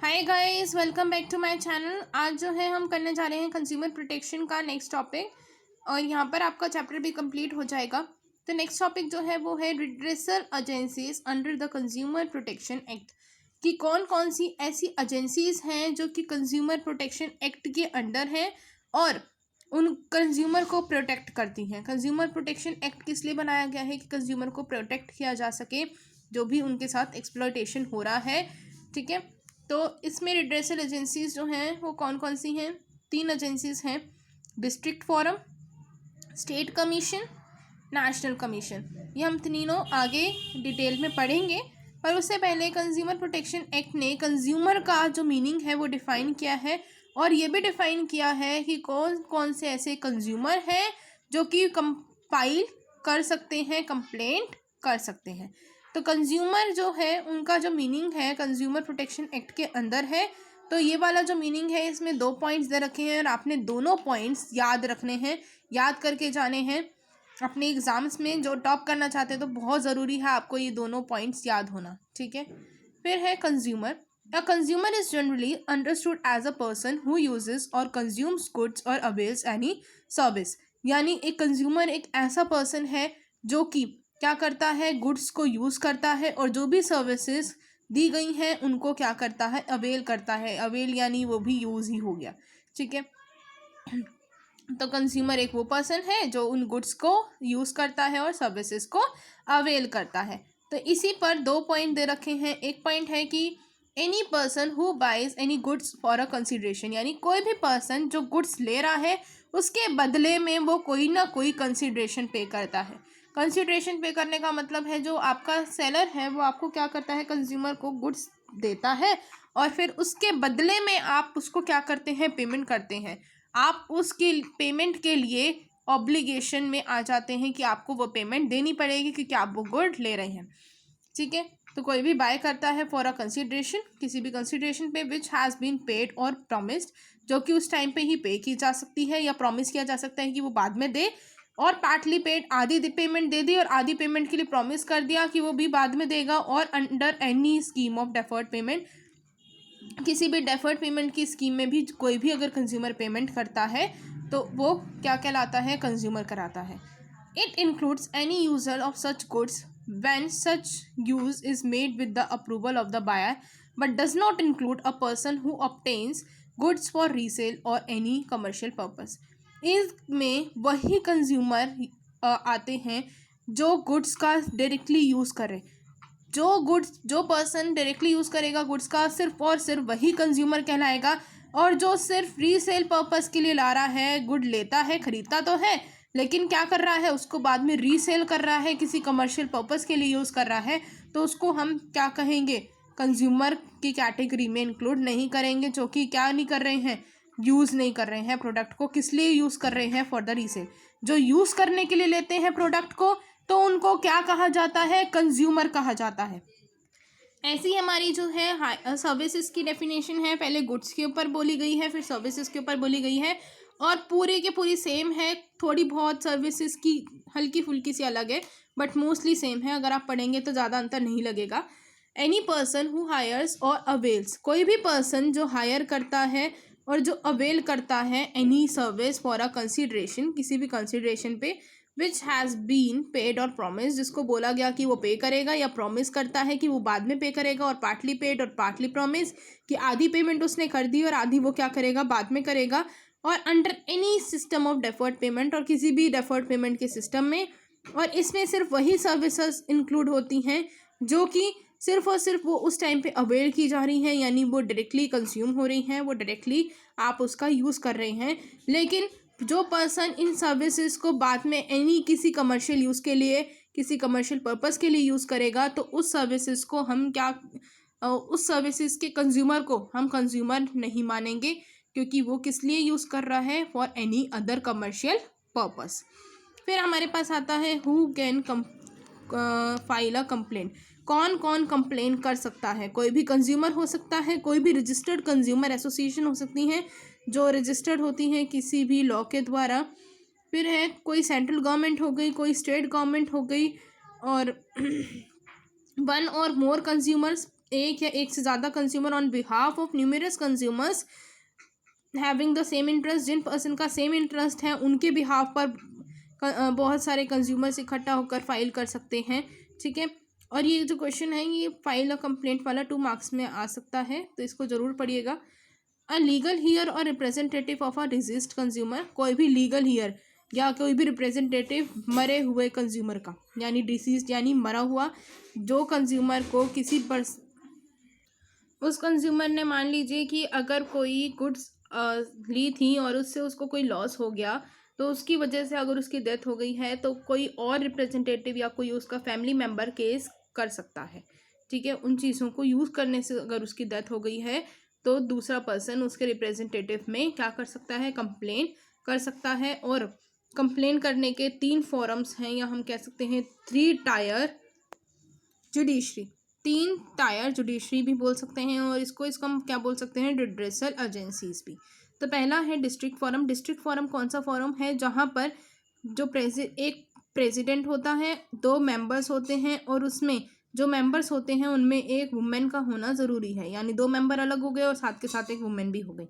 Hi guys, welcome back to my channel. आज जो है हम करने जा रहे हैं कंज्यूमर प्रोटेक्शन का नेक्स्ट टॉपिक, और यहाँ पर आपका चैप्टर भी कंप्लीट हो जाएगा। तो नेक्स्ट टॉपिक जो है वो है redressal agencies under the consumer protection act, कि कौन कौन सी ऐसी एजेंसीज हैं जो कि कंज्यूमर प्रोटेक्शन एक्ट के अंडर हैं और उन कंज्यूमर को प्रोटेक्ट करती हैं। कंज्यूमर प्रोटेक्शन एक्ट किस लिए बनाया गया है कि कंज्यूमर को प्रोटेक्ट किया जा सके जो भी उनके साथ एक्सप्लॉयटेशन हो रहा है। ठीक है, तो इसमें रिड्रेसल एजेंसीज जो हैं वो कौन कौन सी हैं? 3 एजेंसीज हैं, district forum, state commission, national commission. ये हम तीनों आगे डिटेल में पढ़ेंगे, पर उससे पहले कंज्यूमर प्रोटेक्शन एक्ट ने कंज्यूमर का जो मीनिंग है वो डिफ़ाइन किया है, और ये भी डिफ़ाइन किया है कि कौन कौन से ऐसे कंज्यूमर हैं जो कि कंपाइल कर सकते हैं, कंप्लेंट कर सकते हैं। तो कंज्यूमर जो है उनका जो मीनिंग है कंज्यूमर प्रोटेक्शन एक्ट के अंदर है। तो ये वाला जो मीनिंग है इसमें 2 पॉइंट्स दे रखे हैं और आपने दोनों पॉइंट्स याद रखने हैं, याद करके जाने हैं अपने एग्ज़ाम्स में। जो टॉप करना चाहते हैं तो बहुत ज़रूरी है आपको ये दोनों पॉइंट्स याद होना। ठीक है, फिर है consumer. A consumer is generally understood as a person who uses और कंज्यूम्स गुड्स और अवेल्स एनी सर्विस। यानी एक कंज्यूमर एक ऐसा पर्सन है जो कि क्या करता है, गुड्स को यूज़ करता है और जो भी सर्विसेज दी गई हैं उनको क्या करता है, अवेल करता है। अवेल यानी वो भी यूज़ ही हो गया। ठीक है, तो कंज्यूमर एक वो पर्सन है जो उन गुड्स को यूज़ करता है और सर्विसेज को अवेल करता है। तो इसी पर 2 पॉइंट दे रखे हैं। एक पॉइंट है कि any person who buys any goods for a consideration, यानी कोई भी पर्सन जो गुड्स ले रहा है उसके बदले में वो कोई ना कोई कंसिडरेशन पे करता है। कंसिडरेशन पे करने का मतलब है जो आपका सेलर है वो आपको क्या करता है, कंज्यूमर को गुड्स देता है और फिर उसके बदले में आप उसको क्या करते हैं, पेमेंट करते हैं। आप उसके पेमेंट के लिए ऑब्लिगेशन में आ जाते हैं कि आपको वो पेमेंट देनी पड़ेगी क्योंकि आप वो गुड ले रहे हैं। ठीक है, तो कोई भी बाय करता है फॉर अ कंसिडरेशन, किसी भी कंसिडरेशन पे विच हैज़ बीन पेड और प्रॉमिस्ड, जो कि उस टाइम पे ही पे की जा सकती है या प्रॉमिस किया जा सकता है कि वो बाद में दे, और पार्टली पेड आधी पेमेंट दे दी और आधी पेमेंट के लिए प्रॉमिस कर दिया कि वो भी बाद में देगा। और under any scheme of deferred payment, किसी भी डेफर्ड पेमेंट की स्कीम में भी कोई भी अगर कंज्यूमर पेमेंट करता है तो वो क्या कहलाता है, कंज्यूमर कराता है। It includes any user of such goods when such use is made with the approval of the buyer, but does not include a person who obtains goods for resale or any commercial purpose। इसमें वही consumer आते हैं जो goods का directly use करे। जो person directly use करेगा goods का सिर्फ और सिर्फ वही कंज्यूमर कहलाएगा, और जो सिर्फ रीसेल पर्पस के लिए ला रहा है, गुड लेता है, खरीदता तो है लेकिन क्या कर रहा है, उसको बाद में रीसेल कर रहा है, किसी कमर्शियल पर्पस के लिए यूज़ कर रहा है, तो उसको हम क्या कहेंगे, कंज्यूमर की कैटेगरी में इंक्लूड नहीं करेंगे। जो कि क्या नहीं कर रहे हैं, यूज़ नहीं कर रहे हैं प्रोडक्ट को। किस लिए यूज़ कर रहे हैं, फॉर द रीसेल। जो यूज़ करने के लिए लेते हैं प्रोडक्ट को तो उनको क्या कहा जाता है, कंज्यूमर कहा जाता है। ऐसी हमारी जो है सर्विसेज की डेफिनेशन है, पहले गुड्स के ऊपर बोली गई है, फिर सर्विसेज के ऊपर बोली गई है, और पूरी के पूरी सेम है। थोड़ी बहुत सर्विसेज की हल्की फुल्की सी अलग है, बट मोस्टली सेम है। अगर आप पढ़ेंगे तो ज़्यादा अंतर नहीं लगेगा। एनी पर्सन हु हायर्स और अवेल्स, कोई भी पर्सन जो हायर करता है और जो अवेल करता है any service for a consideration, किसी भी कंसिडरेशन पे, विच हैज़ बीन पेड और प्रॉमिस, जिसको बोला गया कि वो पे करेगा या प्रॉमिस करता है कि वो बाद में पे करेगा, और पार्टली पेड और पार्टली प्रॉमिस कि आधी पेमेंट उसने कर दी और आधी वो क्या करेगा, बाद में करेगा। और under any system of deferred payment, और किसी भी डेफर्ड पेमेंट के सिस्टम में। और इसमें सिर्फ वही सर्विसेज इंक्लूड होती हैं जो कि सिर्फ और सिर्फ वो उस टाइम पे अवेल की जा रही हैं, यानी वो डायरेक्टली कंज्यूम हो रही हैं, वो डायरेक्टली आप उसका यूज़ कर रहे हैं। लेकिन जो पर्सन इन सर्विसेज को बाद में एनी किसी कमर्शियल यूज़ के लिए, किसी कमर्शियल पर्पस के लिए यूज़ करेगा, तो उस सर्विसेज को हम क्या, उस सर्विसेज के कंज्यूमर को हम कंज्यूमर नहीं मानेंगे, क्योंकि वो किस लिए यूज़ कर रहा है, for any other commercial purpose. फिर हमारे पास आता है who can file a complaint. कौन कौन कंप्लेन कर सकता है? कोई भी कंज्यूमर हो सकता है, कोई भी रजिस्टर्ड कंज्यूमर एसोसिएशन हो सकती हैं जो रजिस्टर्ड होती हैं किसी भी लॉ के द्वारा। फिर है कोई सेंट्रल गवर्नमेंट हो गई, कोई स्टेट गवर्नमेंट हो गई, और वन और मोर कंज्यूमर्स एक या एक से ज़्यादा consumer on behalf of numerous consumers having the same interest, जिन पर्सन का सेम इंटरेस्ट है उनके बिहाफ पर बहुत सारे कंज्यूमर्स इकट्ठा होकर फाइल कर सकते हैं। ठीक है, और ये जो क्वेश्चन है ये फाइल अ कंप्लेंट वाला 2 मार्क्स में आ सकता है, तो इसको ज़रूर पढ़िएगा। अ लीगल हियर और representative of a diseased consumer, कोई भी लीगल हियर या कोई भी रिप्रेजेंटेटिव मरे हुए कंज्यूमर का, यानी डिसीज यानी मरा हुआ, जो कंज्यूमर को किसी पर उस कंज्यूमर ने मान लीजिए कि अगर कोई गुड्स ली थी और उससे उसको कोई लॉस हो गया, तो उसकी वजह से अगर उसकी डेथ हो गई है तो कोई और रिप्रेजेंटेटिव या कोई उसका फैमिली मेम्बर केस कर सकता है। ठीक है, उन चीज़ों को यूज़ करने से अगर उसकी डेथ हो गई है तो दूसरा पर्सन उसके रिप्रेजेंटेटिव में क्या कर सकता है, कंप्लेन कर सकता है। और कंप्लेन करने के 3 फॉरम्स हैं, या हम कह सकते हैं 3 टायर जुडिशरी, 3 टायर जुडिशरी भी बोल सकते हैं, और इसको हम क्या बोल सकते हैं, रिड्रेसल एजेंसीज भी। तो पहला है डिस्ट्रिक्ट फॉरम। डिस्ट्रिक्ट फॉरम कौन सा फॉरम है, जहाँ पर जो एक प्रेसिडेंट होता है, 2 मेंबर्स होते हैं, और उसमें जो मेंबर्स होते हैं उनमें एक वुमेन का होना ज़रूरी है, यानी 2 मेंबर अलग हो गए और साथ के साथ एक वुमेन भी हो गई।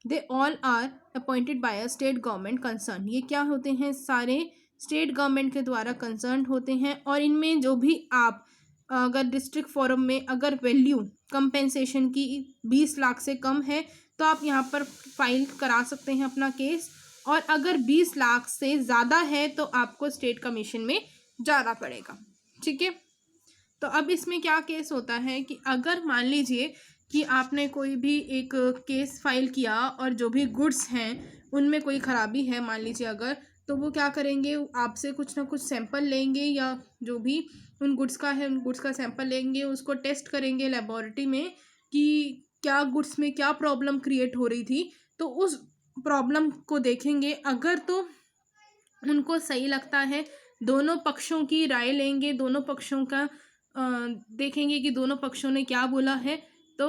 They all are appointed by a state government concern, ये क्या होते हैं, सारे स्टेट गवर्नमेंट के द्वारा कंसर्न होते हैं। और इनमें जो भी आप अगर डिस्ट्रिक्ट फोरम में अगर वैल्यू कंपेंसेशन की 20 लाख से कम है तो आप यहाँ पर फाइल करा सकते हैं अपना केस, और अगर 20 लाख से ज़्यादा है तो आपको स्टेट कमीशन में जाना पड़ेगा। ठीक है, तो अब इसमें क्या केस होता है कि अगर मान लीजिए कि आपने कोई भी एक केस फाइल किया और जो भी गुड्स हैं उनमें कोई ख़राबी है मान लीजिए अगर, तो वो क्या करेंगे, आपसे कुछ ना कुछ सैंपल लेंगे, या जो भी उन गुड्स का है उन गुड्स का सैंपल लेंगे, उसको टेस्ट करेंगे लेबोरेटरी में कि क्या गुड्स में क्या प्रॉब्लम क्रिएट हो रही थी, तो उस प्रॉब्लम को देखेंगे। अगर तो उनको सही लगता है, दोनों पक्षों की राय लेंगे, दोनों पक्षों का देखेंगे कि दोनों पक्षों ने क्या बोला है, तो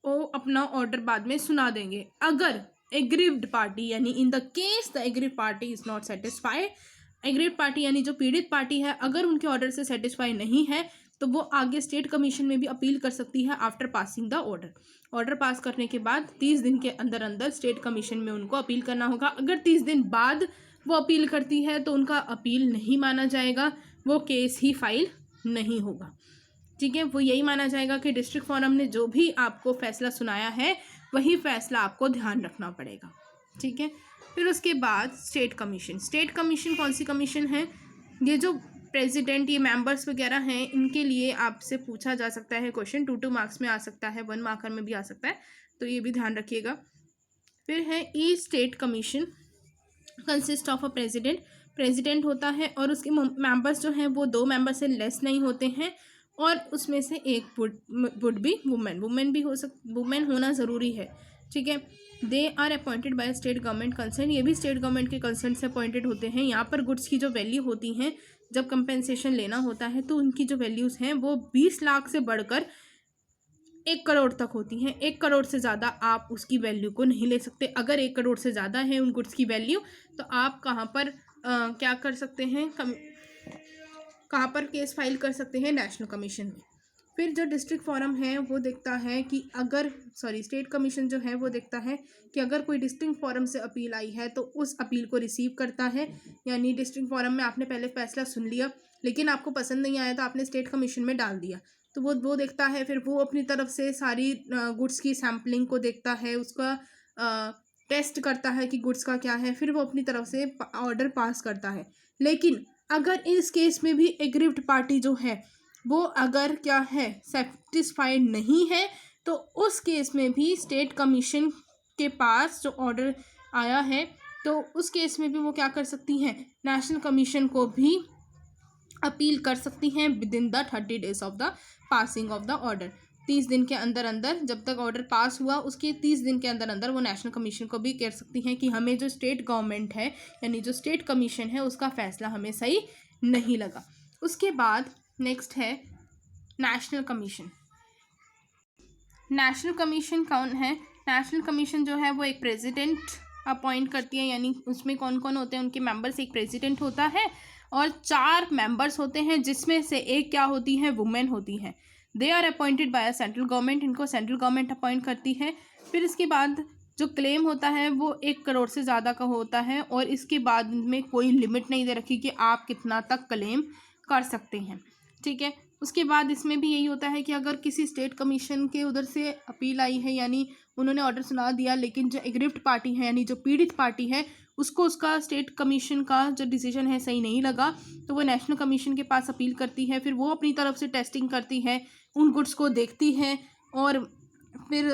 वो अपना ऑर्डर बाद में सुना देंगे। अगर एग्रीव्ड पार्टी यानी in the case the aggrieved party is not satisfied, aggrieved party यानी जो पीड़ित पार्टी है अगर उनके ऑर्डर से सेटिस्फाई नहीं है तो वो आगे स्टेट कमीशन में भी अपील कर सकती है after passing the order. Order pass करने के बाद 30 दिन के अंदर अंदर स्टेट कमीशन में उनको अपील करना होगा। अगर 30 दिन बाद वो अपील करती है तो उनका अपील नहीं माना जाएगा, वो केस ही फाइल नहीं होगा। ठीक है, वो यही माना जाएगा कि डिस्ट्रिक्ट फोरम ने जो भी आपको फैसला सुनाया है वही फैसला आपको ध्यान रखना पड़ेगा। ठीक है, फिर उसके बाद स्टेट कमीशन। स्टेट कमीशन कौन सी कमीशन है, ये जो प्रेसिडेंट ये मेंबर्स वगैरह हैं इनके लिए आपसे पूछा जा सकता है क्वेश्चन, 2 मार्क्स में आ सकता है, 1 मार्कर में भी आ सकता है, तो ये भी ध्यान रखिएगा। फिर है ई state commission, consist of a president होता है और उसके मेंबर्स जो हैं वो 2 मेंबर से लेस नहीं होते हैं, और उसमें से एक वुड बी वुमेन भी वुमेन होना ज़रूरी है। ठीक है, they are appointed by state government concern, ये भी स्टेट गवर्नमेंट के कंसर्न से अपॉइंटेड होते हैं। यहाँ पर गुड्स की जो वैल्यू होती हैं जब कंपेंसेशन लेना होता है तो उनकी जो वैल्यूज़ हैं वो 20 लाख से बढ़कर 1 करोड़ तक होती हैं। 1 करोड़ से ज़्यादा आप उसकी वैल्यू को नहीं ले सकते। अगर 1 करोड़ से ज़्यादा है उन गुड्स की वैल्यू तो आप कहाँ पर क्या कर सकते हैं, कहाँ पर केस फाइल कर सकते हैं, नेशनल कमीशन में। फिर जो डिस्ट्रिक्ट फोरम है वो देखता है कि स्टेट कमीशन जो है वो देखता है कि अगर कोई डिस्ट्रिक्ट फोरम से अपील आई है तो उस अपील को रिसीव करता है। यानी डिस्ट्रिक्ट फोरम में आपने पहले फैसला सुन लिया लेकिन आपको पसंद नहीं आया तो आपने स्टेट कमीशन में डाल दिया, तो वो देखता है, फिर वो अपनी तरफ से सारी गुड्स की सैम्पलिंग को देखता है, उसका टेस्ट करता है कि गुड्स का क्या है, फिर वो अपनी तरफ से ऑर्डर पास करता है। लेकिन अगर इस केस में भी एग्रीव्ड पार्टी जो है वो अगर क्या है सेटिस्फाइड नहीं है तो उस केस में भी स्टेट कमीशन के पास जो ऑर्डर आया है तो उस केस में भी वो क्या कर सकती हैं, नेशनल कमीशन को भी अपील कर सकती हैं with in the 30 days of the passing of the order. 30 दिन के अंदर अंदर जब तक ऑर्डर पास हुआ उसके 30 दिन के अंदर अंदर वो नेशनल कमीशन को भी कह सकती हैं कि हमें जो स्टेट गवर्नमेंट है यानी जो स्टेट कमीशन है उसका फैसला हमें सही नहीं लगा। उसके बाद नेक्स्ट है नेशनल कमीशन। नेशनल कमीशन कौन है, नेशनल कमीशन जो है वो एक प्रेसिडेंट अपॉइंट करती है, यानी उसमें कौन कौन होते हैं उनके मेंबर्स, एक प्रेसिडेंट होता है और 4 मेंबर्स होते हैं जिसमें से एक क्या होती है, वुमेन होती है। They are appointed by central government, इनको सेंट्रल गवर्नमेंट अपॉइंट करती है। फिर इसके बाद जो क्लेम होता है वो 1 करोड़ से ज़्यादा का होता है और इसके बाद में कोई लिमिट नहीं दे रखी कि आप कितना तक क्लेम कर सकते हैं, ठीक है। उसके बाद इसमें भी यही होता है कि अगर किसी स्टेट कमीशन के उधर से अपील आई है, यानी उन्होंने ऑर्डर सुना दिया, लेकिन जो एग्रीव्ड पार्टी है यानी जो पीड़ित पार्टी है उसको उसका स्टेट कमीशन का जो डिसीजन है सही नहीं लगा, तो वो नेशनल कमीशन के पास अपील करती है। फिर वो अपनी तरफ से टेस्टिंग करती है, उन गुड्स को देखती है और फिर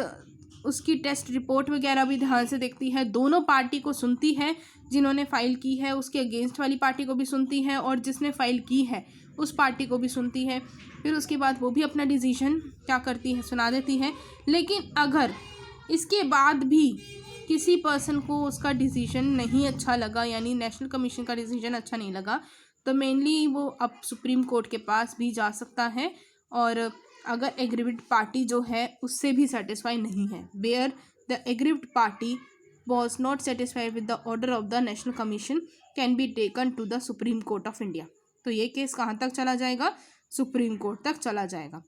उसकी टेस्ट रिपोर्ट वगैरह भी ध्यान से देखती है। दोनों पार्टी को सुनती है, जिन्होंने फ़ाइल की है उसके अगेंस्ट वाली पार्टी को भी सुनती है और जिसने फ़ाइल की है उस पार्टी को भी सुनती है। फिर उसके बाद वो भी अपना डिसीजन क्या करती है, सुना देती है। लेकिन अगर इसके बाद भी किसी पर्सन को उसका डिसीजन नहीं अच्छा लगा, यानी नेशनल कमीशन का डिसीजन अच्छा नहीं लगा, तो मेनली वो अब सुप्रीम कोर्ट के पास भी जा सकता है। और अगर एग्रीव्ड पार्टी जो है उससे भी सेटिस्फाई नहीं है, where the aggrieved party was not satisfied with the order of the National Commission can be taken to the Supreme Court of India. तो ये केस कहाँ तक चला जाएगा, सुप्रीम कोर्ट तक चला जाएगा।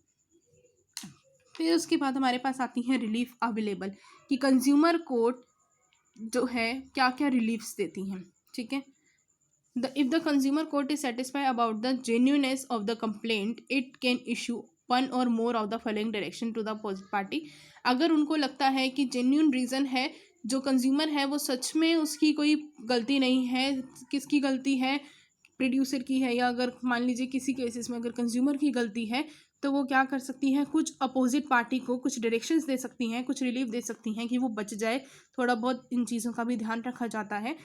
फिर उसके बाद हमारे पास आती है रिलीफ अवेलेबल, कि कंज्यूमर कोर्ट जो है क्या क्या रिलीफ्स देती हैं, ठीक है। If the consumer court is satisfied about the genuineness of the complaint, it can issue one or more of the following direction to the opposite party. अगर उनको लगता है कि जेन्यून रीज़न है, जो कंज्यूमर है वो सच में उसकी कोई गलती नहीं है, किसकी गलती है, प्रोड्यूसर की है, या अगर मान लीजिए किसी केसेस में अगर कंज्यूमर की गलती है, तो वो क्या कर सकती हैं, कुछ अपोजिट पार्टी को कुछ डायरेक्शंस दे सकती हैं, कुछ रिलीफ दे सकती हैं कि वो बच जाए। थोड़ा बहुत इन चीज़ों का भी ध्यान रखा जाता है।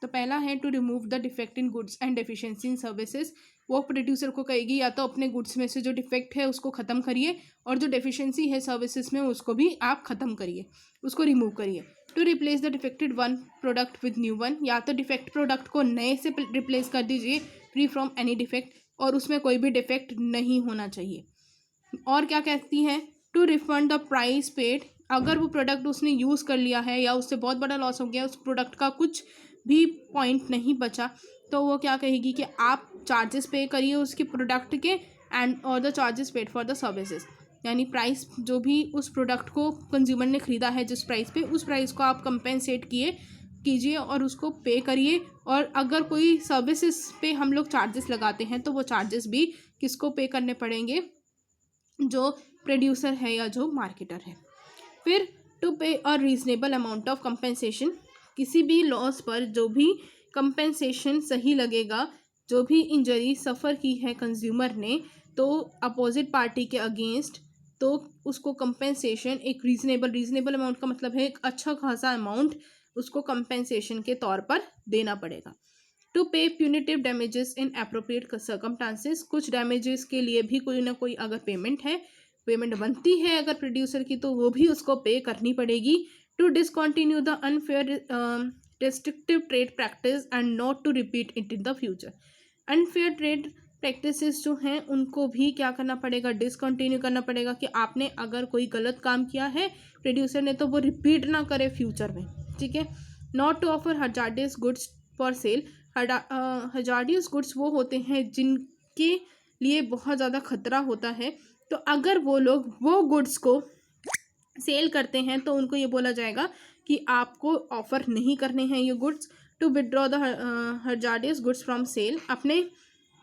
तो पहला है to remove the defect in goods and deficiency in services. वो प्रोड्यूसर को कहेगी या तो अपने गुड्स में से जो डिफेक्ट है उसको ख़त्म करिए, और जो डेफिशिएंसी है सर्विसेज में उसको भी आप ख़त्म करिए, उसको रिमूव करिए। To replace the defected one product with new one, या तो डिफेक्ट प्रोडक्ट को नए से रिप्लेस कर दीजिए, फ्री फ्रॉम एनी डिफेक्ट, और उसमें कोई भी डिफेक्ट नहीं होना चाहिए। और क्या कहती है, to refund the price paid. अगर वो प्रोडक्ट उसने यूज़ कर लिया है या उससे बहुत बड़ा लॉस हो गया, उस प्रोडक्ट का कुछ भी पॉइंट नहीं बचा, तो वो क्या कहेगी कि आप चार्जेस पे करिए उसके प्रोडक्ट के, एंड और the charges paid for the services, यानी प्राइस जो भी उस प्रोडक्ट को कंज्यूमर ने ख़रीदा है जिस प्राइस पे, उस प्राइस को आप कंपेंसेट कीजिए और उसको पे करिए। और अगर कोई सर्विसेज पे हम लोग चार्जेस लगाते हैं तो वो चार्जेस भी किसको पे करने पड़ेंगे, जो प्रोड्यूसर है या जो मार्केटर है। फिर टू पे a reasonable amount of compensation, किसी भी लॉस पर जो भी कंपेंसेशन सही लगेगा, जो भी इंजरी सफ़र की है कंज्यूमर ने तो अपोजिट पार्टी के अगेंस्ट, तो उसको कंपेंसेशन एक रीजनेबल अमाउंट का मतलब है एक अच्छा खासा अमाउंट उसको कंपेंसेशन के तौर पर देना पड़ेगा। टू पे प्यूनिटिव डैमेजेस इन एप्रोप्रिएट सर्कमस्टांसेस, कुछ डैमेजेस के लिए भी कोई ना कोई अगर पेमेंट बनती है अगर प्रोड्यूसर की, तो वो भी उसको पे करनी पड़ेगी। To discontinue the unfair restrictive trade practice and not to repeat it in the future. Unfair trade practices जो हैं उनको भी क्या करना पड़ेगा, डिसकंटिन्यू करना पड़ेगा, कि आपने अगर कोई गलत काम किया है प्रोड्यूसर ने तो वो रिपीट ना करे फ्यूचर में, ठीक है। Not to offer hazardous goods for sale. Hazardous goods वो होते हैं जिनके लिए बहुत ज़्यादा खतरा होता है, तो अगर वो लोग वो गुड्स को सेल करते हैं तो उनको ये बोला जाएगा कि आपको ऑफ़र नहीं करने हैं ये goods. To withdraw the hazardous goods from sale, अपने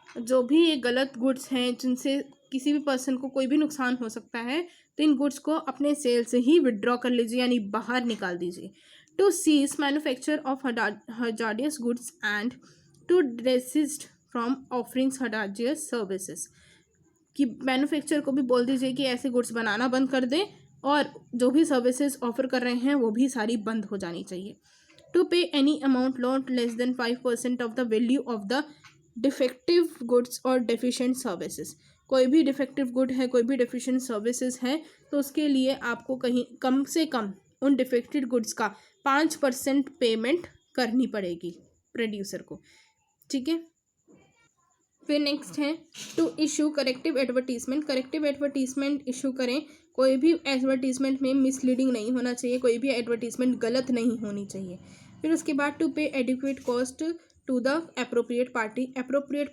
जो भी ये गलत गुड्स हैं जिनसे किसी भी पर्सन को कोई भी नुकसान हो सकता है, तो इन गुड्स को अपने सेल से ही विड्रॉ कर लीजिए, यानी बाहर निकाल दीजिए। To cease manufacture of hazardous goods and to desist from offerings hazardous services, कि मैन्युफैक्चर को भी बोल दीजिए कि ऐसे गुड्स बनाना बंद कर दें और जो भी सर्विसेज ऑफर कर रहे हैं वो भी सारी बंद हो जानी चाहिए। टू पे any amount not less than 5% of the value of the defective goods और डेफिशिएंट सर्विसेज, कोई भी डिफेक्टिव गुड है, कोई भी डेफिशिएंट सर्विसेज है, तो उसके लिए आपको कहीं कम से कम उन डिफेक्टेड गुड्स का 5% पेमेंट करनी पड़ेगी प्रोड्यूसर को, ठीक है। फिर नेक्स्ट है to issue corrective advertisement. Corrective advertisement issue करें, कोई भी एडवर्टीजमेंट में मिसलीडिंग नहीं होना चाहिए, कोई भी एडवर्टीजमेंट गलत नहीं होनी चाहिए। फिर उसके बाद to pay adequate cost to the appropriate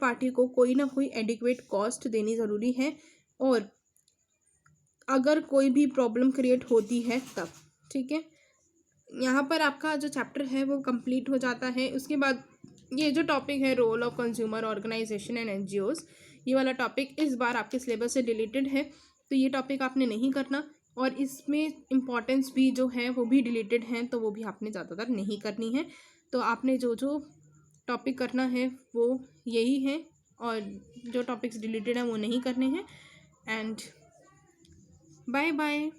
party को कोई ना कोई एडिक्वेट कॉस्ट देनी ज़रूरी है। और अगर कोई भी प्रॉब्लम क्रिएट होती है तब। ठीक है, यहाँ पर आपका जो चैप्टर है वो कंप्लीट हो जाता है। उसके बाद ये जो टॉपिक है role of consumer organisation and NGOs, ये वाला टॉपिक इस बार आपके सिलेबस से डिलीटेड है, तो ये टॉपिक आपने नहीं करना। और इसमें इम्पॉर्टेंस भी जो है वो भी डिलीटेड हैं, तो वो भी आपने ज़्यादातर नहीं करनी है। तो आपने जो जो टॉपिक करना है वो यही है, और जो टॉपिक्स डिलीटेड हैं वो नहीं करने हैं। And bye bye.